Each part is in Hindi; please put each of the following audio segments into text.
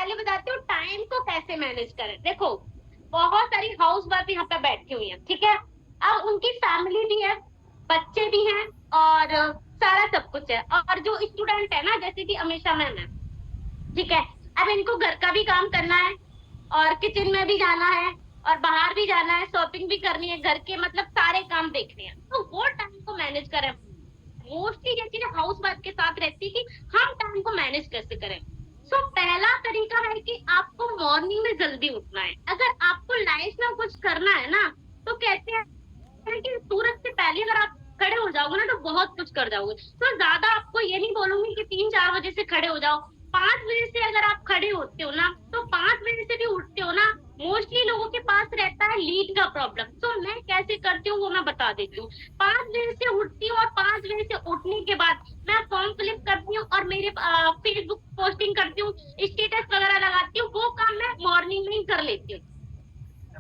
पहले बताती हूँ टाइम को कैसे मैनेज करें। देखो, बहुत सारी हाउस वाइफ यहाँ पे बैठी हुई है, ठीक है। अब उनकी फैमिली भी है, बच्चे भी हैं, और सारा सब कुछ है। और जो स्टूडेंट है ना, जैसे कि अमीषा मैम है, ठीक है। अब इनको घर का भी काम करना है, और किचन में भी जाना है, और बाहर भी जाना है, शॉपिंग भी करनी है, घर के मतलब सारे काम देखने हैं। तो वो टाइम को मैनेज करें। मोस्टली ये चीजें हाउस वाइफ के साथ रहती है कि हम टाइम को मैनेज कैसे करें। सो पहला तरीका है कि आपको मॉर्निंग में जल्दी उठना है। अगर आपको लाइफ में कुछ करना है ना, तो कहते हैं कि सूरज से पहले अगर आप खड़े हो जाओगे ना, तो बहुत कुछ कर जाओगे। तो ज्यादा आपको ये नहीं बोलूंगी कि 3-4 बजे से खड़े हो जाओ। 5 बजे से अगर आप खड़े होते हो ना, तो 5 बजे से भी उठते हो ना, मोस्टली लोगों के पास रहता है लीड का प्रॉब्लम। तो मैं कैसे करती हूँ वो मैं बता देती हूँ। 5 बजे से उठती हूँ, और 5 बजे से उठने के बाद मैं फॉर्म फिलअप करती हूँ, और मेरे फेसबुक पोस्टिंग करती हूँ, स्टेटस वगैरह लगाती हूँ। वो काम मैं मॉर्निंग में ही कर लेती हूँ।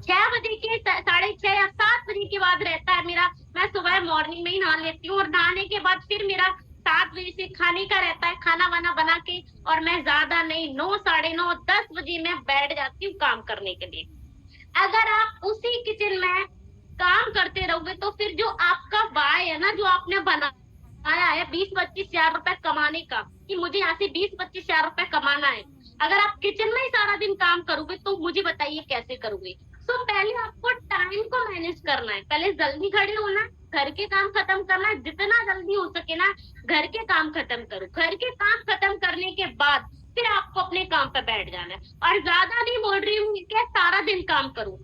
6 बजे के 6:30 या 7 बजे के बाद रहता है मेरा, मैं सुबह मॉर्निंग में ही नहा लेती हूँ। और नहाने के बाद फिर मेरा 7 बजे से खाने का रहता है, खाना वाना बना के। और मैं ज्यादा नहीं, 9, 9:30, 10 बजे मैं बैठ जाती हूँ काम करने के लिए। अगर आप उसी किचन में काम करते रहोगे, तो फिर जो आपका वाय है ना, जो आपने बनाया है 20-25 हजार रुपए कमाने का, कि मुझे यहाँ से 20-25 हजार रुपए कमाना है, अगर आप किचन में ही सारा दिन काम करोगे, तो मुझे बताइए कैसे करोगे। तो पहले आपको टाइम को मैनेज करना है। पहले जल्दी खड़े होना है, घर के काम खत्म करना है, जितना जल्दी हो सके ना घर के काम खत्म करो। घर के काम खत्म करने के बाद फिर आपको अपने काम पे बैठ जाना है। और ज्यादा नहीं बोल रही हूँ कि सारा दिन काम करूँ।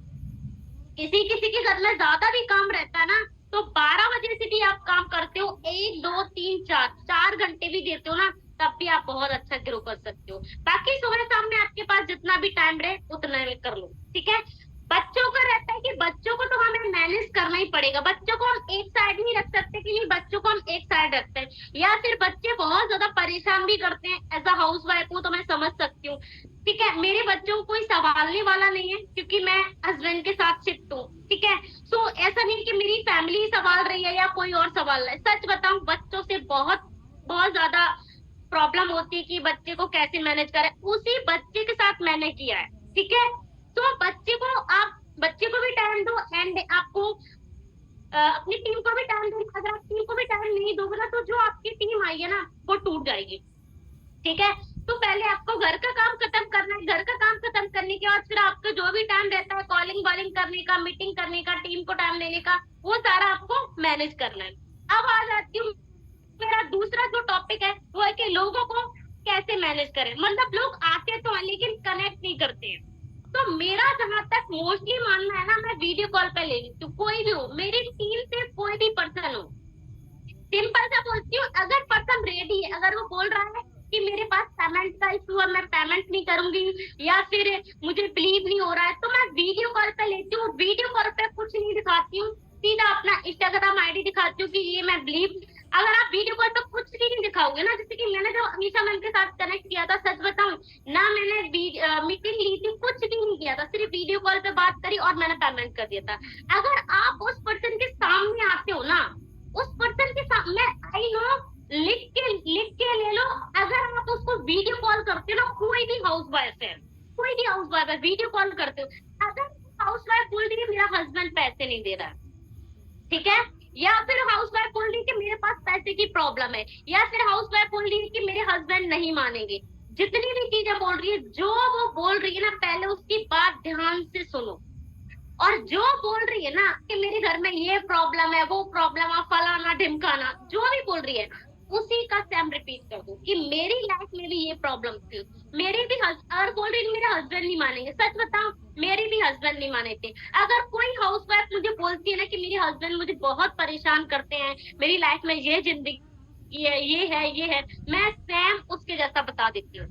किसी किसी के घर में ज्यादा भी काम रहता है ना, तो 12 बजे से भी आप काम करते हो, 1, 2, 3, 4 4 घंटे भी देते हो ना, तब भी आप बहुत अच्छा ग्रो कर सकते हो। बाकी सुबह शाम में आपके पास जितना भी टाइम रहे उतना में कर लो, ठीक है। बच्चों का रहता है कि बच्चों को तो हमें मैनेज करना ही पड़ेगा। बच्चों को हम एक साइड नहीं रख सकते कि नहीं, बच्चों को हम एक साइड रखते हैं, या फिर बच्चे बहुत ज्यादा परेशान भी करते हैं। एज अ हाउस वाइफ हूँ तो मैं समझ सकती हूँ, ठीक है। मेरे बच्चों को कोई संभालने वाला नहीं है, क्योंकि मैं हस्बैंड के साथ शिफ्ट हूँ, ठीक है। सो ऐसा नहीं कि मेरी फैमिली ही संभाल रही है या कोई और संभाल रहा है। सच बताऊं, बच्चों से बहुत बहुत ज्यादा प्रॉब्लम होती है कि बच्चे को कैसे मैनेज करें। उसी बच्चे के साथ मैंने किया है, ठीक है। तो बच्चे को आप बच्चे को भी टाइम दो, एंड आपको अपनी टीम को भी टाइम दो। अगर आप टीम को भी टाइम नहीं दोगे ना, तो जो आपकी टीम आई है ना, वो टूट जाएगी, ठीक है। तो पहले आपको घर का काम खत्म करना है। घर का काम खत्म करने के बाद फिर आपका जो भी टाइम रहता है कॉलिंग वॉलिंग करने का, मीटिंग करने का, टीम को टाइम देने का, वो सारा आपको मैनेज करना है। अब आ जाती हूँ, मेरा दूसरा जो टॉपिक है वो है कि लोगों को कैसे मैनेज करें। मतलब लोग आते तो हैं लेकिन कनेक्ट नहीं करते हैं। तो मेरा जहां तक मोस्टली मानना है ना, मैं वीडियो कॉल पे ले लेती हूँ। कोई भी हो, मेरी टीम से कोई भी पर्सन हो, सिंपल सा बोलती हूँ, अगर पर्सन रेडी है, अगर वो बोल रहा है कि मेरे पास पेमेंट का इशू है, मैं पेमेंट नहीं करूंगी, या फिर मुझे बिलीव नहीं हो रहा है, तो मैं वीडियो कॉल पे लेती हूँ। वीडियो कॉल पे कुछ नहीं दिखाती हूँ, सीधा अपना इंस्टाग्राम आईडी दिखाती हूँ कि ये मैं बिलीव। अगर आप वीडियो कॉल पे कुछ भी नहीं दिखाओगे ना, जैसे कि मैंने जब अमीषा मैम के साथ कनेक्ट किया था, सच बताऊं ना, मैंने मीटिंग ली थी, कुछ भी नहीं किया था, सिर्फ वीडियो कॉल पे बात करी और मैंने पेमेंट कर दिया था। अगर आप उस पर्सन के सामने आते हो ना, उस पर्सन के सामने, आई नो, लिख के ले लो। अगर आप उसको वीडियो कॉल करते हो ना, कोई भी हाउस वाइफ है, कोई भी हाउस वाइफ है, वीडियो कॉल करते हो, अगर हाउस वाइफ बोल रही है मेरा हस्बैंड पैसे नहीं दे रहा है, ठीक है, या फिर हाउस वाइफ बोल रही है कि मेरे पास पैसे की प्रॉब्लम है, या फिर हाउस वाइफ बोल रही है कि मेरे हस्बैंड नहीं मानेंगे, जितनी भी चीजें बोल रही है, जो वो बोल रही है ना, पहले उसकी बात ध्यान से सुनो। और जो बोल रही है ना कि मेरे घर में ये प्रॉब्लम है, वो प्रॉब्लम है, फलाना ढिमकाना, जो भी बोल रही है, उसी का सेम रिपीट कर दो कि मेरी लाइफ में भी ये प्रॉब्लम थी, मेरे भी और बोल रही है मेरे हस्बैंड नहीं मानेंगे। सच बताओ, मेरे भी हस्बैंड नहीं माने थे। अगर कोई हाउस वाइफ मुझे बोलती है ना कि मेरे हस्बैंड मुझे बहुत परेशान करते हैं, मेरी लाइफ में ये जिंदगी है, ये है, मैं सेम उसके जैसा बता देती हूँ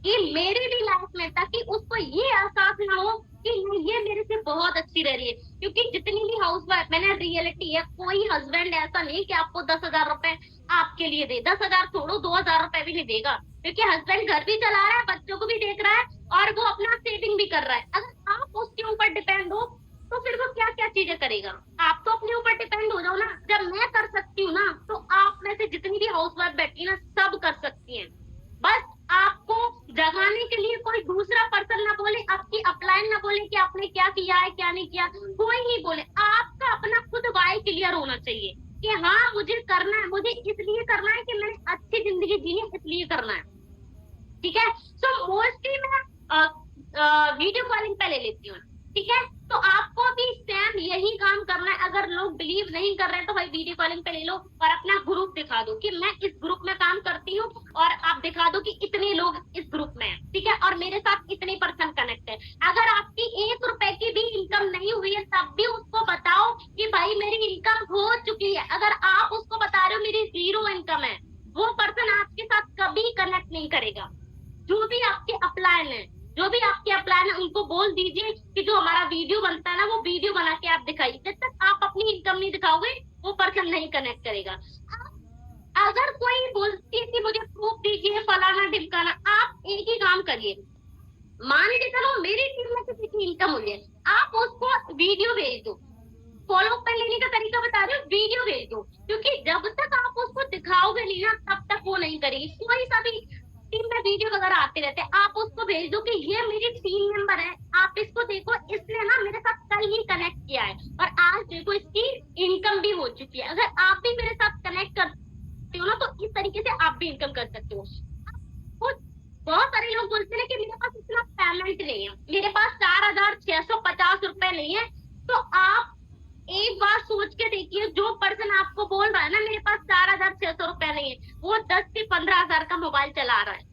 कि मेरी भी लाइफ में, ताकि उसको ये एहसास ना हो कि नहीं, ये मेरे से बहुत अच्छी रह रही है। क्योंकि जितनी भी हाउस वाइफ, मैंने रियलिटी है, कोई हस्बैंड ऐसा नहीं कि आपको 10,000 रुपए आपके लिए दे। 10,000 छोड़ो, 2,000 रुपए भी नहीं देगा, क्योंकि हस्बैंड घर भी चला रहा है, बच्चों को भी देख रहा है, और वो अपना सेविंग भी कर रहा है। अगर आप उसके ऊपर डिपेंड हो, तो फिर वो क्या क्या चीजें करेगा। आप तो अपने ऊपर डिपेंड हो जाओ ना। जब मैं कर सकती हूँ ना, तो आप में से जितनी भी हाउस वाइफ बैठी है ना, सब कर सकती हैं। बस आपको जगाने के लिए दूसरा पर्सन ना बोले, आपकी अपलाइन ना बोले कि आपने क्या किया है क्या नहीं किया, कोई नहीं बोले। आपका अपना खुद वाई क्लियर होना चाहिए कि हाँ मुझे करना है, मुझे इसलिए करना है कि मैंने अच्छी जिंदगी जी है, इसलिए करना है। ठीक है। सो मोस्टली मैं वीडियो कॉलिंग पे ले लेती हूँ। ठीक है। तो आपको भी सेम यही काम करना है। अगर लोग बिलीव नहीं कर रहे हैं तो भाई वीडियो कॉलिंग पे ले लो और अपना ग्रुप दिखा दो कि मैं इस ग्रुप में काम करती हूँ, और आप दिखा दो कि इतने लोग इस ग्रुप में हैं। ठीक है। और मेरे साथ इतने पर्सन कनेक्ट है। अगर आपकी 1 रुपए की भी इनकम नहीं हुई है तब भी उसको बताओ कि भाई मेरी इनकम हो चुकी है। अगर आप उसको बता रहे हो मेरी 0 इनकम है, वो पर्सन आपके साथ कभी कनेक्ट नहीं करेगा। जो भी आपके अपलाइन है, जो भी आपके अपलाइन है, उनको बोल दीजिए कि जो हमारा वीडियो बनता है ना, वो वीडियो बना के आप दिखाइए। जब तक आप अपनी इनकम नहीं दिखाओगे वो पर्सन नहीं कनेक्ट करेगा। अगर कोई बोलती है कि मुझे प्रूफ दीजिए फलाना ढिमकाना, आप एक ही काम करिए। मान के चलो मेरी टीम में किसी की इनकम हुई है, आप उसको वीडियो भेज दो। फॉलो कर लेने का तरीका बता रहे हो, वीडियो भेज दो। क्योंकि जब तक आप उसको दिखाओगे नहीं ना, तब तक वो नहीं करेगी। कोई सा भी टीम में वीडियो वगैरह आते रहते हैं, आप उसको भेज दो कि ये मेरी टीम मेंबर है, आप इसको देखो, इसने ना मेरे साथ कल ही कनेक्ट किया है और आज देखो इसकी इनकम भी हो चुकी है। अगर आप भी मेरे साथ कनेक्ट करते हो ना, तो इस तरीके से आप भी इनकम कर सकते हो। तो बहुत सारे लोग बोलते हैं कि मेरे पास इतना पेमेंट नहीं है, मेरे पास 4,650 रुपए नहीं है। तो आप एक बार सोच के देखिए, जो पर्सन आपको बोल रहा है ना मेरे पास 4,600 रुपए नहीं है, वो 10 से 15,000 का मोबाइल चला रहा है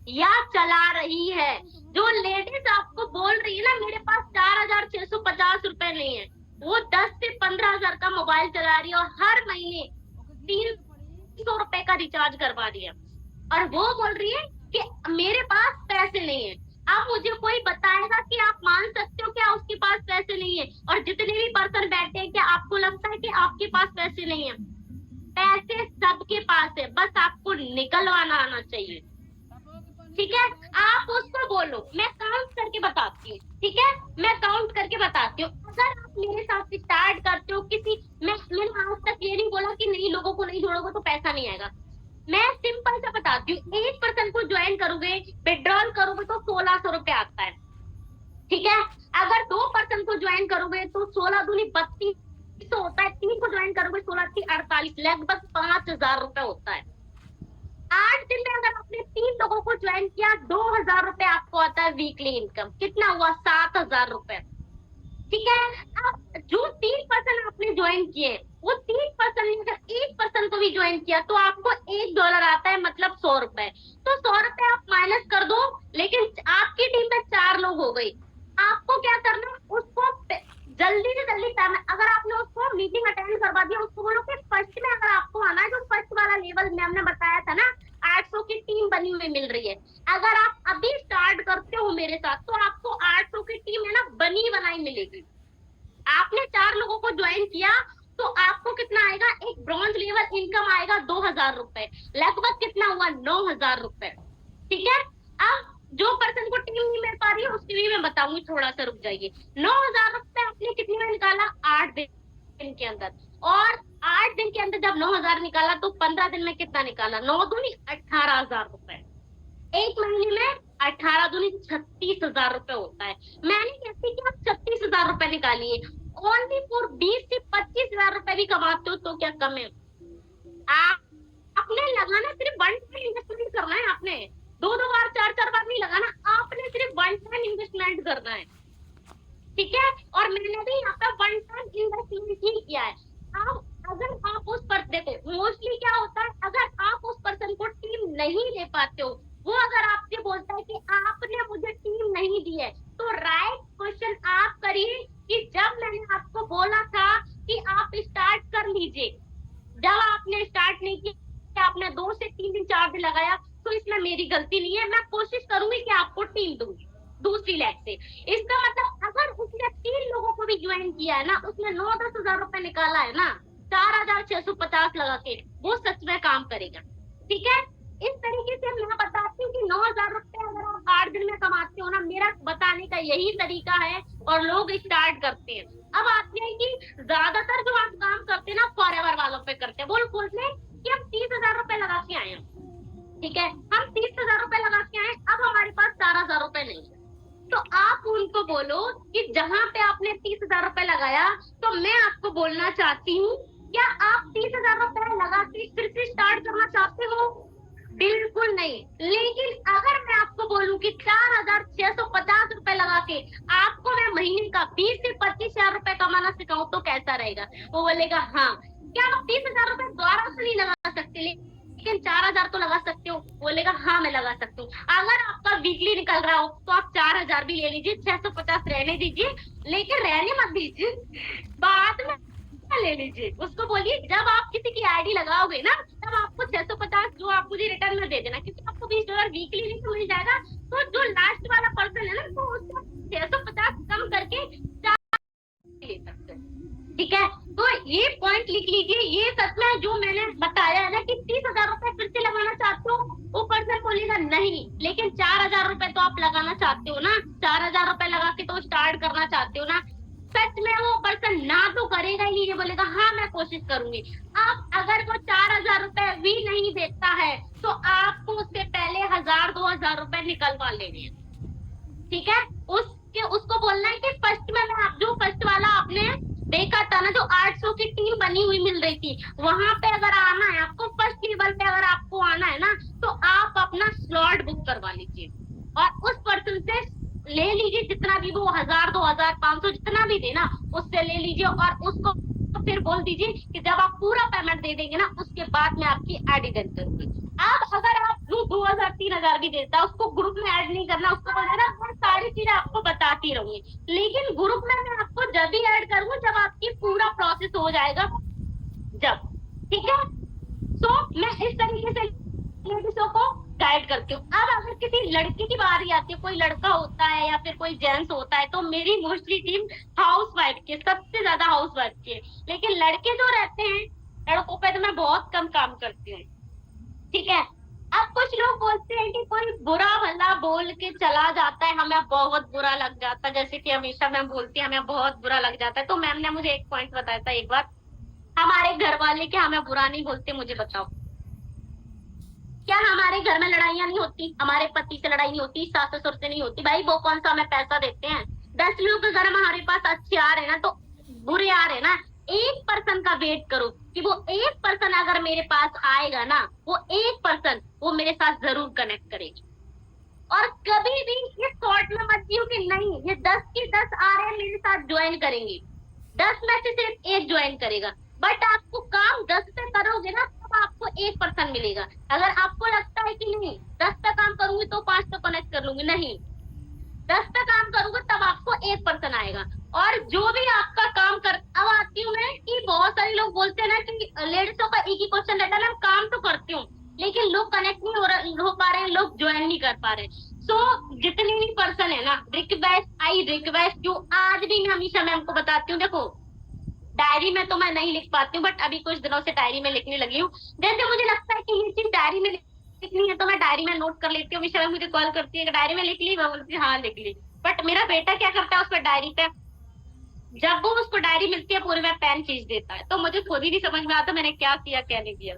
या चला रही है। जो लेडीज आपको बोल रही है ना मेरे पास 4,650 रुपए नहीं है, वो 10 से 15,000 का मोबाइल चला रही है और हर महीने 300 रुपए का रिचार्ज करवा रही है। और वो बोल रही है कि मेरे पास पैसे नहीं है। अब मुझे कोई बताएगा कि आप मान सकते हो क्या उसके पास पैसे नहीं है? और जितने भी पर्सन बैठे हैं, क्या आपको लगता है कि आपके पास पैसे नहीं है? पैसे सबके पास है, बस आपको निकलवाना आना चाहिए। ठीक है। आप उसको बोलो, मैं काउंट करके बताती हूँ। ठीक है। मैं काउंट करके बताती हूँ। अगर आप मेरे साथ स्टार्ट करते हो किसी, मैंने आज तक ये नहीं बोला कि नहीं लोगों को नहीं जोड़ोगे तो पैसा नहीं आएगा। मैं सिंपल सा बताती हूँ, एक पर्सन को ज्वाइन करोगे, विड्रॉल करोगे तो 1,600 रुपए आता है। ठीक है। अगर 2 पर्सन को ज्वाइन करोगे तो 16 दूनी 32 होता है। 3 को ज्वाइन करोगे 16 × 48, लगभग 5,000 रुपए होता है। 8 दिन में अगर आपने 3 लोगों को ज्वाइन किया, 2,000 रुपए आपको आता है वीकली इनकम। कितना हुआ? 7,000 रुपए। ठीक है। अब जो 3 पर्सन आपने ज्वाइन किए, वो 3 पर्सन ने अगर 1 पर्सन को भी ज्वाइन किया तो आपको $1 आता है, मतलब 100 रुपए। तो 100 रुपए आप माइनस कर दो, लेकिन आपकी टीम में 4 लोग हो गई। आपको क्या करना है? उसको जल्दी से जल्दी पेमेंट, अगर आपने उसको मीटिंग अटेंड करवा दिया, उसको बोलो कि फर्स्ट में अगर आपको आना है, जो फर्स्ट वाला लेवल मैम ने बताया था ना, 800 की टीम बनी हुई मिल रही है। अगर आप अभी स्टार्ट करते हो मेरे साथ तो आपको 800 की टीम है ना बनी बनाई मिलेगी। आपने 4 लोगों को ज्वाइन किया तो आपको कितना आएगा? एक ब्रॉन्ज लेवल इनकम आएगा 2,000 रुपए, लगभग कितना हुआ? 9,000 रुपए। ठीक है। अब जो पर्सन को टीम नहीं मिल पा रही है उसके लिए मैं बताऊंगी, थोड़ा सा रुक जाइए। 9,000 रुपए आपने कितने में निकाला? 8 दिन के अंदर। और 8 दिन के अंदर जब 9,000 निकाला तो 15 दिन में कितना निकाला? 9 दूनी 18,000 रुपए। एक महीने में 18 दूनी 36,000 रुपए होता है। मैंने कहती कि आप 36,000 रुपए निकालिए, ओनली फॉर 20 से 25,000 रुपए भी कमाते हो तो क्या कम है? आप आपने लगाना सिर्फ वन टाइम इन्वेस्टमेंट करना है। आपने 2-2 बार 4-4 बार नहीं लगाना, आपने सिर्फ वन टाइम इन्वेस्टमेंट करना है। ठीक है। और मैंने भी यहाँ पे वन टाइम इन्वेस्टमेंट ही किया है। आप अगर आप उस पर देखो, मोस्टली क्या होता है, अगर आप उस पर्सन को टीम नहीं ले पाते हो, वो अगर आपसे बोलता है कि आपने मुझे टीम नहीं दी है, तो राइट क्वेश्चन आप करिए कि जब मैंने आपको बोला था कि आप स्टार्ट कर लीजिए, जब आपने स्टार्ट नहीं किया, आपने 2 से 3 दिन 4 दिन लगाया, तो इसमें मेरी गलती नहीं है। मैं कोशिश करूंगी कि आपको टीम दूंगी दूसरी लैब से। इसका मतलब अगर उसने 3 लोगों को भी ज्वाइन किया है ना, उसने 9-10 हजार रुपए निकाला है ना, 4,650 लगा के, वो सच में काम करेगा। ठीक है। इस तरीके से मैं बताती हूँ कि 9,000 रुपए अगर आप 8 दिन में कमाते हो ना, मेरा बताने का यही तरीका है और लोग स्टार्ट करते हैं। अब आते हैं कि ज्यादातर जो आप काम करते हैं ना फॉरएवर वालों पे करते हैं। बोलते हैं कि हम 30,000 रुपए लगा के आए हैं। ठीक है। हम 30,000 रुपए लगा के आए, अब हमारे पास 4,000 रुपए नहीं, बोलो कि जहां पे आपने 30,000 रुपए लगाया, तो मैं आपको बोलना चाहती हूँ, क्या आप 30,000 रुपए लगा के फिर से स्टार्ट करना चाहते हो? बिल्कुल नहीं। लेकिन अगर मैं आपको बोलूं कि 4,650 रुपए लगा के आपको मैं महीने का 20 से 25,000 रुपए कमाना सिखाऊं तो कैसा रहेगा? वो बोलेगा हाँ। क्या आप 30,000 रुपए दोबारा से नहीं लगा सकते, लेकिन 4,000 तो लगा सकते हो? बोलेगा हाँ मैं लगा सकती हूँ। अगर आपका वीकली निकल रहा हो तो आप 4,000 भी ले लीजिए, 650 रहने दीजिए, लेकिन रहने मत दीजिए, बाद में ले लीजिए। उसको बोलिए जब आप किसी की आईडी लगाओगे ना, तब आपको 650 जो आप मुझे रिटर्न में दे देना, क्योंकि आपको $20 वीकली नहीं तो मिल जाएगा। तो जो लास्ट वाला पर्सन है ना, तो उसको 650 कम करके 4 ले सकते हैं। ठीक है, तो ये पॉइंट लिख लीजिए। ये सच में जो मैंने बताया है ना कि 30,000 रुपए फिर से लगाना चाहते हो, वो पर्सन बोलेगा नहीं, लेकिन 4,000 रुपए तो आप लगाना चाहते हो ना, 4,000 रुपए लगा के तो स्टार्ट करना चाहते हो ना। सच में वो पर्सन ना तो करेगा ही नहीं, ये बोलेगा हाँ मैं कोशिश करूंगी। आप अगर वो 4,000 रुपए भी नहीं देता है, तो आपको उससे पहले 1,000-2,000 रुपए निकलवा लेने हैं। ठीक है, उसको बोलना है कि फर्स्ट में मैं जो फर्स्ट वाला आपने देखा था ना, जो 800 की टीम बनी हुई मिल रही थी, वहां पे अगर आना है आपको, फर्स्ट लेवल पे अगर आपको आना है ना, तो आप अपना स्लॉट बुक करवा लीजिए और उस पर्सन से ले लीजिए जितना भी, वो 1,000, 2,000, 500 जितना भी देना, उससे ले लीजिए और उसको फिर बोल दीजिए कि जब आप पूरा पेमेंट दे देंगे ना, उसके बाद मैं आपकी आईडी डन करूंगी। अब अगर आप जो 2,000, 3,000 भी देता है, उसको ग्रुप में ऐड नहीं करना, उसको बोल देना मैं सारी चीजें आपको बताती रहूंगी, लेकिन ग्रुप में मैं आपको जब भी ऐड करूंगी जब आपकी पूरा प्रोसेस हो जाएगा, जब। ठीक है, सो मैं इस तरीके से लेडीजों को गाइड करती हूँ। अब अगर किसी लड़की की बारी आती है, कोई लड़का होता है या फिर कोई जेंट्स होता है, तो मेरी मोस्टली टीम हाउस वाइफ की, सबसे ज्यादा हाउस वाइफ की है, लेकिन लड़के जो रहते हैं, लड़कों पे तो मैं बहुत कम काम करती हूँ। ठीक है, अब कुछ लोग बोलते हैं कि कोई बुरा भला बोल के चला जाता है, हमें बहुत बुरा लग जाता है, जैसे कि हमेशा मैम बोलती है हमें बहुत बुरा लग जाता है। तो मैम ने मुझे एक पॉइंट बताया था एक बार, हमारे घर वाले क्या हमें बुरा नहीं बोलते? मुझे बताओ, क्या हमारे घर में लड़ाइयां नहीं होती? हमारे पति से लड़ाई नहीं होती, सास ससुर से नहीं होती? भाई वो कौन सा हमें पैसा देते हैं? 10 लोग अगर हमारे पास अच्छे आ रहे ना, तो बुरे आ रहे ना, एक पर्सन का वेट करो कि वो एक पर्सन अगर मेरे पास आएगा ना, वो एक पर्सन वो मेरे साथ जरूर कनेक्ट करेगी। और कभी भी ये थॉट में मत जियो कि नहीं ये 10 की 10 आ रहे हैं मेरे साथ ज्वाइन करेंगे, 10 में से सिर्फ एक ज्वाइन करेगा। बट आपको काम 10 पे करोगे ना, तब आपको एक पर्सन मिलेगा। अगर आपको लगता है कि नहीं 10 पे काम करूंगी तो 5 पे कनेक्ट कर लूंगी, नहीं, 10 पे काम करूंगा तब आपको एक पर्सन आएगा। और जो भी आपका काम कर, अब आती हूँ मैं कि बहुत सारे लोग बोलते हैं ना कि लेडीजों का एक ही क्वेश्चन रहता है ना, काम तो करती हूँ लेकिन लोग कनेक्ट नहीं हो पा रहे हैं, लोग ज्वाइन नहीं कर पा रहे। सो जितने भी पर्सन है ना, रिक्वेस्ट यू, आज भी मैं हमेशा मैम को बताती हूँ, देखो डायरी में तो मैं नहीं लिख पाती हूँ, बट अभी कुछ दिनों से डायरी में लिखने लगी हूँ। जैसे मुझे लगता है कि ये चीज डायरी में लिखनी है, तो मैं डायरी में नोट कर लेती हूँ। हमेशा मुझे कॉल करती है कि डायरी में लिख ली, मैं बोलती हूँ हाँ लिख ली। बट मेरा बेटा क्या करता है उस पर डायरी पे, जब वो उसको डायरी मिलती है पूरे में पेन खींच देता है, तो मुझे खुद ही नहीं समझ में आता मैंने क्या किया क्या नहीं किया।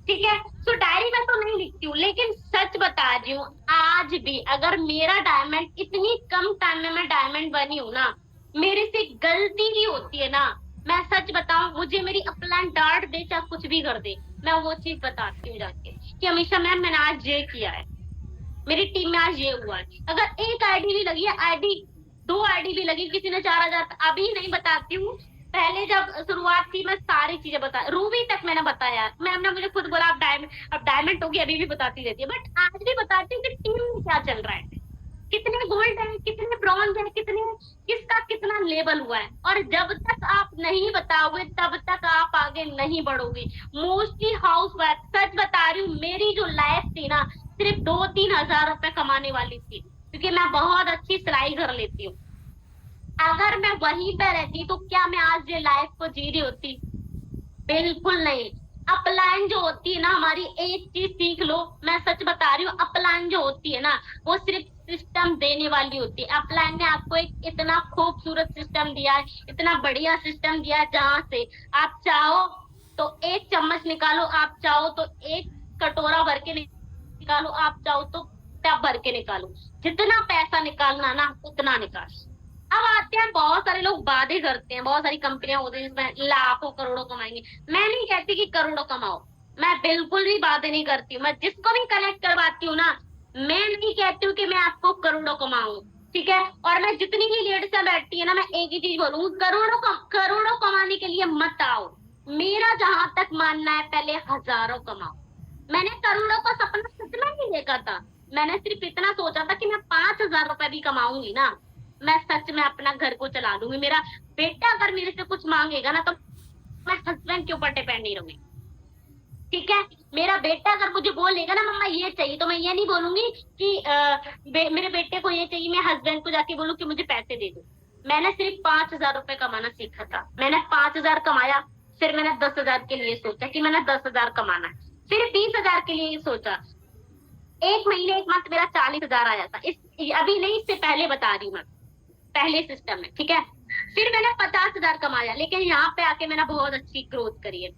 ठीक है, सो डायरी में तो नहीं लिखती हूँ, लेकिन सच बता रही हूँ, आज भी अगर मेरा डायमंड, इतनी कम टाइम में मैं डायमंड बनी हूँ ना, मेरे से गलती भी होती है ना, मैं सच बताऊं, मुझे मेरी अपलाइन डांट दे चाहे कुछ भी कर दे, मैं वो चीज बताती हूँ जाके कि हमेशा मैम मैंने आज ये किया है, मेरी टीम में आज ये हुआ है। अगर एक आईडी भी लगी है, आईडी 2 आईडी भी लगी, किसी ने 4,000, अभी नहीं बताती हूँ, पहले जब शुरुआत थी मैं सारी चीजें बता, रूबी तक मैंने बताया, मैम ने मुझे खुद बोला अब डायमंड होगी, अभी भी बताती रहती है, बट आज भी बताती हूँ कि टीम में क्या चल रहा है, कितने गोल्ड है, कितने ब्रॉन्ज है, कितने किसका कितना लेवल हुआ है। और जब तक आप नहीं बताओगे तब तक आप आगे नहीं बढ़ोगे। मोस्टली हाउस वाइफ, सच बता रही हूँ, मेरी जो लाइफ थी ना, सिर्फ 2-3 हजार रुपए कमाने वाली थी, क्योंकि मैं बहुत अच्छी सिलाई कर लेती हूँ। अगर मैं वहीं पे रहती तो क्या मैं आज ये लाइफ को जी रही होती? बिल्कुल नहीं। अपलाइन जो होती है ना हमारी, एक चीज सीख लो, मैं सच बता रही हूँ, अपलाइन जो होती है ना, वो सिर्फ सिस्टम देने वाली होती है। अपलाइन ने आपको एक इतना खूबसूरत सिस्टम दिया है, इतना बढ़िया सिस्टम दिया है, जहां से आप चाहो तो एक चम्मच निकालो, आप चाहो तो एक कटोरा भर के निकालो, आप चाहो तो टब भर के निकालो, जितना पैसा निकालना ना उतना निकाल। अब आते हैं, बहुत सारे लोग वादे करते हैं, बहुत सारी कंपनियां होती हैं जिसमें लाखों करोड़ों कमाएंगे। मैं नहीं कहती कि करोड़ों कमाओ, मैं बिल्कुल भी वादे नहीं करती हूँ। मैं जिसको भी कनेक्ट करवाती हूँ ना, मैं नहीं कहती हूँ कि मैं आपको करोड़ों कमाऊं, ठीक है। और मैं जितनी भी लेडीज बैठती है ना, मैं एक ही चीज बोलूंगी, करोड़ों कमाने के लिए मत आओ। मेरा जहां तक मानना है, पहले हजारों कमाओ। मैंने करोड़ों का सपना सच में नहीं देखा था। मैंने सिर्फ इतना सोचा था कि मैं 5,000 रुपए भी कमाऊंगी ना, मैं सच में अपना घर को चला लूंगी। मेरा बेटा अगर मेरे से कुछ मांगेगा ना, तो मैं हस्बैंड के ऊपर डिपेंड नहीं रहूंगी, ठीक है। मेरा बेटा अगर मुझे बोलेगा ना मम्मा ये चाहिए, तो मैं ये नहीं बोलूंगी कि मेरे बेटे को ये चाहिए, मैं हस्बैंड को जाके बोलूँ कि मुझे पैसे दे दो। मैंने सिर्फ 5,000 रुपए कमाना सीखा था। मैंने 5,000 कमाया, फिर मैंने 10,000 के लिए सोचा कि मैंने 10,000 कमाना है, फिर 20,000 के लिए सोचा। एक महीने, एक मंथ मेरा 40,000 आया था। अभी नहीं, इससे पहले बता रही हूँ मैं, पहले सिस्टम में, ठीक है। फिर मैंने 50,000 कमाया, लेकिन यहाँ पे आके मैंने बहुत अच्छी ग्रोथ करी है।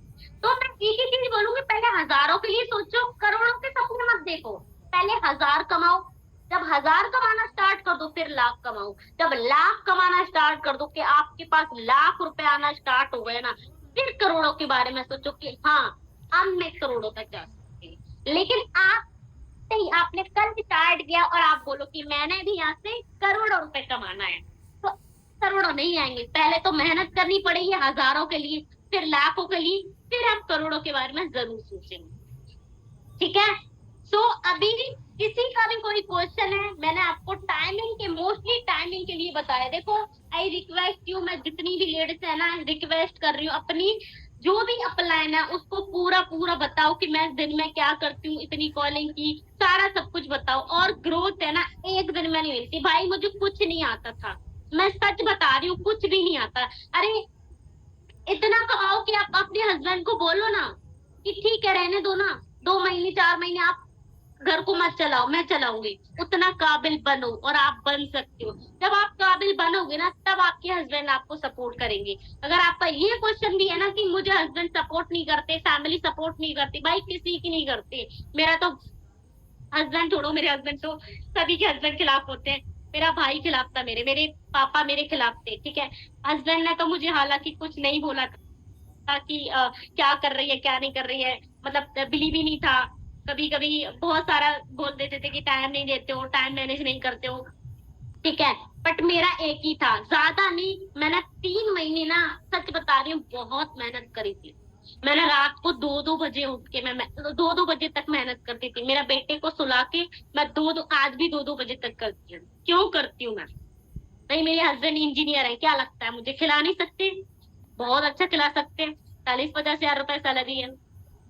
तो मैं एक ही चीज बोलूंगी, पहले हजारों के लिए सोचो, करोड़ों के सपने मत देखो। पहले 1,000 कमाओ, जब 1,000 कमाना स्टार्ट कर दो, फिर लाख कमाओ। जब लाख कमाना स्टार्ट कर दो, कि आपके पास लाख रुपए आना स्टार्ट हो गए ना, फिर करोड़ों के बारे में सोचो कि हाँ, अब मैं करोड़ों तक जा सकती हूँ। लेकिन आप नहीं, आपने कल स्टार्ट किया और आप बोलो कि मैंने भी यहाँ से करोड़ों रुपए कमाना है, तो करोड़ों नहीं आएंगे। पहले तो मेहनत करनी पड़ेगी हजारों के लिए, फिर लाखों के लिए, फिर हम करोड़ों के बारे में जरूर सोचेंगे, ठीक है। सो अभी किसी का भी कोई क्वेश्चन है, मैंने आपको टाइमिंग के, मोस्टली टाइमिंग के लिए बताया। देखो, आई रिक्वेस्ट यू, मैं जितनी भी लेडीज है ना, रिक्वेस्ट कर रही हूँ, अपनी जो भी अपलाइन है उसको पूरा पूरा बताओ कि मैं दिन में क्या करती हूँ, इतनी कॉलिंग की, सारा सब कुछ बताओ। और ग्रोथ है ना, एक दिन में नहीं मिलती भाई। मुझे कुछ नहीं आता था, मैं सच बता रही हूँ, कुछ भी नहीं आता। अरे इतना कमाओ कि आप अपने हस्बैंड को बोलो ना कि ठीक है रहने दो ना, 2 महीने 4 महीने आप घर को मत चलाओ, मैं चलाऊंगी। उतना काबिल बनो, और आप बन सकते हो। जब आप काबिल बनोगे ना, तब आपके हस्बैंड आपको सपोर्ट करेंगे। अगर आपका ये क्वेश्चन भी है ना कि मुझे हस्बैंड सपोर्ट नहीं करते, फैमिली सपोर्ट नहीं करती, भाई किसी की नहीं करते। मेरा तो हस्बैंड छोड़ो, मेरे हस्बैंड तो सभी के हस्बैंड खिलाफ होते हैं। मेरा भाई खिलाफ था, मेरे मेरे पापा मेरे खिलाफ थे, ठीक है। हस्बैंड ने तो मुझे हालांकि कुछ नहीं बोला था कि क्या कर रही है, क्या नहीं कर रही है, मतलब बिलीव ही नहीं था। कभी कभी बहुत सारा बोल देते थे कि टाइम नहीं देते हो, टाइम मैनेज नहीं करते हो, ठीक है। बट मेरा एक ही था, ज्यादा नहीं। मैंने 3 महीने ना, सच बता रही हूँ, बहुत मेहनत करी थी। मैंने रात को 2-2 बजे उठ के, मैं 2-2 बजे तक मेहनत करती थी। मेरा बेटे को सुला के मैं आज भी 2-2 बजे तक करती हूँ। क्यों करती हूँ मैं? नहीं, मेरे हस्बैंड इंजीनियर है, क्या लगता है मुझे खिला नहीं सकते? बहुत अच्छा खिला सकते हैं। 40-50 हजार रुपए सैलरी है।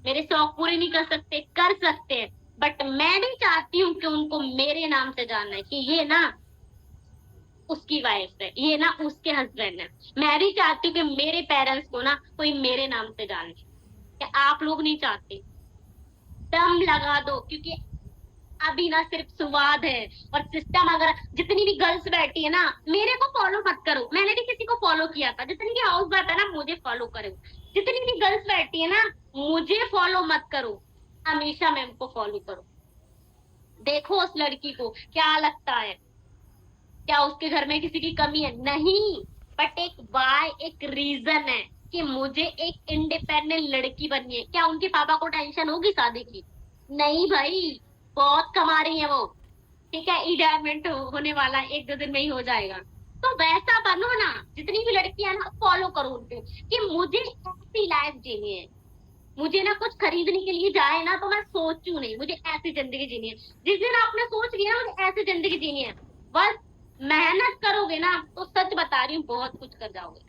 मेरे शौक पूरे नहीं कर सकते? कर सकते हैं। बट मैं नहीं चाहती हूँ कि उनको मेरे नाम से जानना है कि ये ना उसकी वाइफ है, ये ना उसके हस्बैंड है। मैं भी चाहती हूँ कि मेरे पेरेंट्स को ना कोई मेरे नाम से जाने। क्या आप लोग नहीं चाहते? दम लगा दो, क्योंकि अभी ना सिर्फ स्वाद है और सिस्टम। अगर जितनी भी गर्ल्स बैठी है ना, मेरे को फॉलो मत करो, मैंने भी किसी को फॉलो किया था। जितनी भी हाउस वाइफ है ना, मुझे फॉलो करो। जितनी भी गर्ल्स बैठी है ना, मुझे फॉलो मत करो, हमेशा मैम को फॉलो करो। देखो उस लड़की को क्या लगता है, क्या उसके घर में किसी की कमी है? नहीं। बट एक वाई, एक रीजन है कि मुझे एक इंडिपेंडेंट लड़की बननी है। क्या उनके पापा को टेंशन होगी शादी की? नहीं भाई, बहुत कमा रही है वो, ठीक है। रिटायरमेंट होने वाला है, 1-2 दिन में ही हो जाएगा। तो वैसा बनो ना, जितनी भी लड़कियां ना, फॉलो करो उनको कि मुझे ऐसी लाइफ जीनी है। मुझे ना कुछ खरीदने के लिए जाए ना, तो मैं सोचूं नहीं, मुझे ऐसी जिंदगी जीनी है। जिस दिन आपने सोच लिया ना मुझे ऐसी जिंदगी जीनी है, बस मेहनत करोगे ना, तो सच बता रही हूँ बहुत कुछ कर जाओगे।